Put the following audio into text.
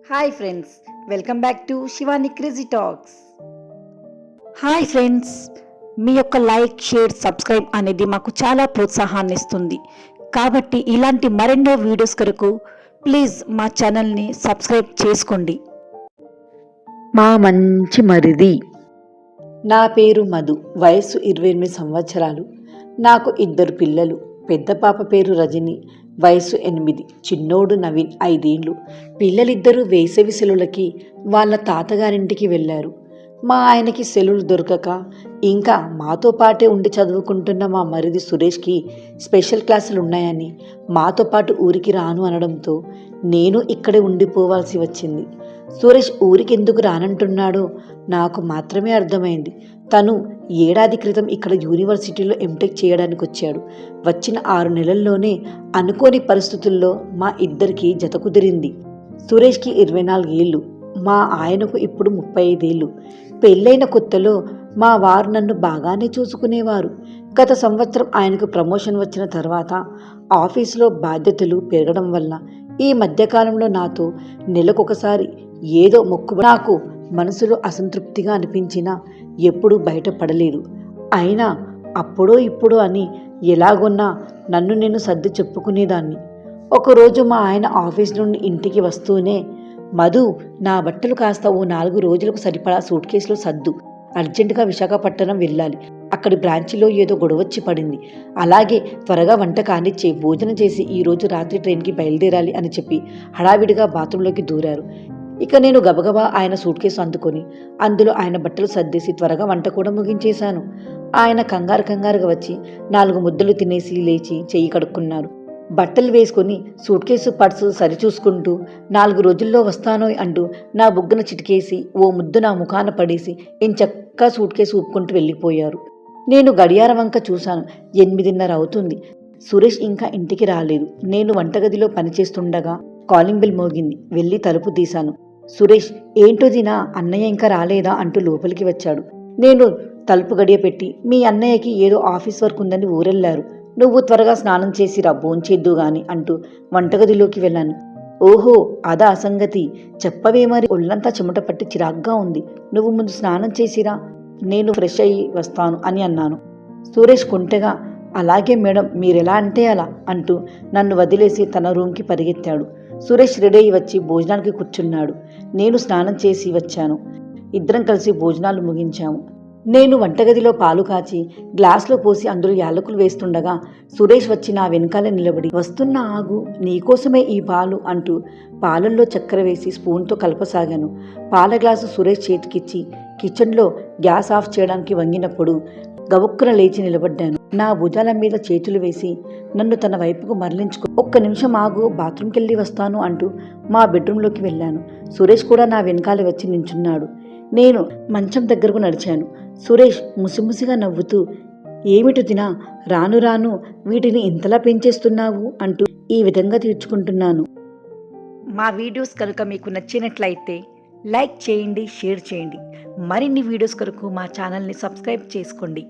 Hi friends, welcome back to Shivani crazy talks. Hi friends, మీ యొక్క like, share, subscribe అనేది మాకు చాలా ప్రోత్సాహాన్ని ఇస్తుంది. కాబట్టి ఇలాంటి మరెన్నో వీడియోస్ కొరకు ప్లీజ్ మా ఛానల్ని సబ్స్క్రైబ్ చేసుకోండి. మా మంచి మరిది. నా పేరు మధు. వయసు 28 సంవత్సరాలు. నాకు 2 పిల్లలు. పెద్ద పాప పేరు రజని, వయసు 8. చిన్నోడు నవీన్, 5 ఏళ్ళు. పిల్లలిద్దరూ వేసవి సెలవులకి వాళ్ళ తాతగారింటికి వెళ్ళారు. మా ఆయనకి సెలవులు దొరకక ఇంకా మాతో పాటే ఉండి చదువుకుంటున్న మా మరిది సురేష్కి స్పెషల్ క్లాసులు ఉన్నాయని మాతో పాటు ఊరికి రాను అనడంతో నేను ఇక్కడే ఉండిపోవాల్సి వచ్చింది. సురేష్ ఊరికి ఎందుకు రానంటున్నాడో నాకు మాత్రమే అర్థమైంది. తను ఏడాది క్రితం ఇక్కడ యూనివర్సిటీలో ఎంటెక్ చేయడానికి వచ్చాడు. వచ్చిన 6 నెలల్లోనే అనుకోని పరిస్థితుల్లో మా ఇద్దరికి జత కుదిరింది. సురేష్కి 24 ఏళ్ళు, మా ఆయనకు ఇప్పుడు 35 ఏళ్ళు. పెళ్ళైన కొత్తలో మా వారు నన్ను బాగానే చూసుకునేవారు. గత సంవత్సరం ఆయనకు ప్రమోషన్ వచ్చిన తర్వాత ఆఫీసులో బాధ్యతలు పెరగడం వల్ల ఈ మధ్యకాలంలో నాతో నెలకొకసారి ఏదో మొక్కు నాకు మనసులో అసంతృప్తిగా అనిపించినా ఎప్పుడూ బయటపడలేదు. అయినా అప్పుడో ఇప్పుడో అని ఎలాగొన్నా నన్ను నేను సర్ది చెప్పుకునేదాన్ని. ఒకరోజు మా ఆయన ఆఫీస్ నుండి ఇంటికి వస్తూనే, మధు, నా బట్టలు కాస్త ఓ 4 రోజులకు సరిపడా సూట్ కేసులో సర్దు, అర్జెంటుగా విశాఖపట్నం వెళ్ళాలి. అక్కడి బ్రాంచిలో ఏదో గొడవచ్చి పడింది. అలాగే త్వరగా వంట కానిచ్చే, భోజనం చేసి ఈరోజు రాత్రి ట్రైన్కి బయలుదేరాలి అని చెప్పి హడావిడిగా బాత్రూంలోకి దూరారు. ఇక నేను గబగబా ఆయన సూట్ కేసు అందుకొని అందులో ఆయన బట్టలు సర్దేసి త్వరగా వంట కూడా ముగించేశాను. ఆయన కంగారుగా వచ్చి 4 ముద్దలు తినేసి లేచి చెయ్యి కడుక్కున్నారు. బట్టలు వేసుకొని సూట్ కేసు పర్సు సరిచూసుకుంటూ 4 రోజుల్లో వస్తానో అంటూ నా బుగ్గన చిటికేసి ఓ ముద్దు నా ముఖాన పడేసి ఎంచక్కా సూట్ కేసు ఊపుకుంటూ వెళ్ళిపోయారు. నేను గడియార వంక చూశాను. 8:30 అవుతుంది. సురేష్ ఇంకా ఇంటికి రాలేదు. నేను వంటగదిలో పనిచేస్తుండగా కాలింగ్ బెల్ మోగింది. వెళ్ళి తలుపు తీశాను. సురేష్, ఏంటో దినా, అన్నయ్య ఇంకా రాలేదా అంటూ లోపలికి వచ్చాడు. నేను తలుపు గడియ పెట్టి, మీ అన్నయ్యకి ఏదో ఆఫీస్ వర్క్ ఉందని ఊరెళ్ళారు. నువ్వు త్వరగా స్నానం చేసిరా, భోంచేద్దు గాని అంటూ వంటగదిలోకి వెళ్ళాను. ఓహో, అదా సంగతి, చెప్పవే మరి. ఒళ్ళంతా చెమట పట్టి చిరాగ్గా ఉంది. నువ్వు ముందు స్నానం చేసిరా, నేను ఫ్రెష్ అయ్యి వస్తాను అని అన్నాను. సురేష్ కొంటెగా, అలాగే మేడం, మీరెలా అంటే అలా అంటూ నన్ను వదిలేసి తన రూమ్కి పరిగెత్తాడు. సురేష్ రెడీ అయి వచ్చి భోజనానికి కూర్చున్నాడు. నేను స్నానం చేసి వచ్చాను. ఇద్దరం కలిసి భోజనాలు ముగించాము. నేను వంటగదిలో పాలు కాచి గ్లాసులో పోసి అందులో యాలకులు వేస్తుండగా సురేష్ వచ్చి నా వెనకాలే నిలబడి, వస్తున్నా, ఆగు, నీకోసమే ఈ పాలు అంటూ పాలల్లో చక్కెర వేసి స్పూన్తో కలపసాగాను. పాల గ్లాసు సురేష్ చేతికిచ్చి కిచెన్లో గ్యాస్ ఆఫ్ చేయడానికి వంగినప్పుడు గబుక్కున లేచి నిలబడ్డాను. నా భుజాల మీద చేతులు వేసి నన్ను తన వైపుకు మరలించుకో, ఒక్క నిమిషం ఆగు, బాత్రూంకి వెళ్ళి వస్తాను అంటూ మా బెడ్రూంలోకి వెళ్ళాను. సురేష్ కూడా నా వెనకాల వచ్చి నించున్నాడు. నేను మంచం దగ్గరకు నడిచాను. సురేష్ ముసిముసిగా నవ్వుతూ, ఏమిటి దినా, రాను రాను వీటిని ఇంతలా పెంచేస్తున్నావు అంటూ ఈ విధంగా తీర్చుకుంటున్నాను. మా వీడియోస్ కనుక మీకు నచ్చినట్లయితే లైక్ చేయండి, షేర్ చేయండి. మరిన్ని వీడియోస్ కొరకు మా ఛానల్ని సబ్స్క్రైబ్ చేసుకోండి.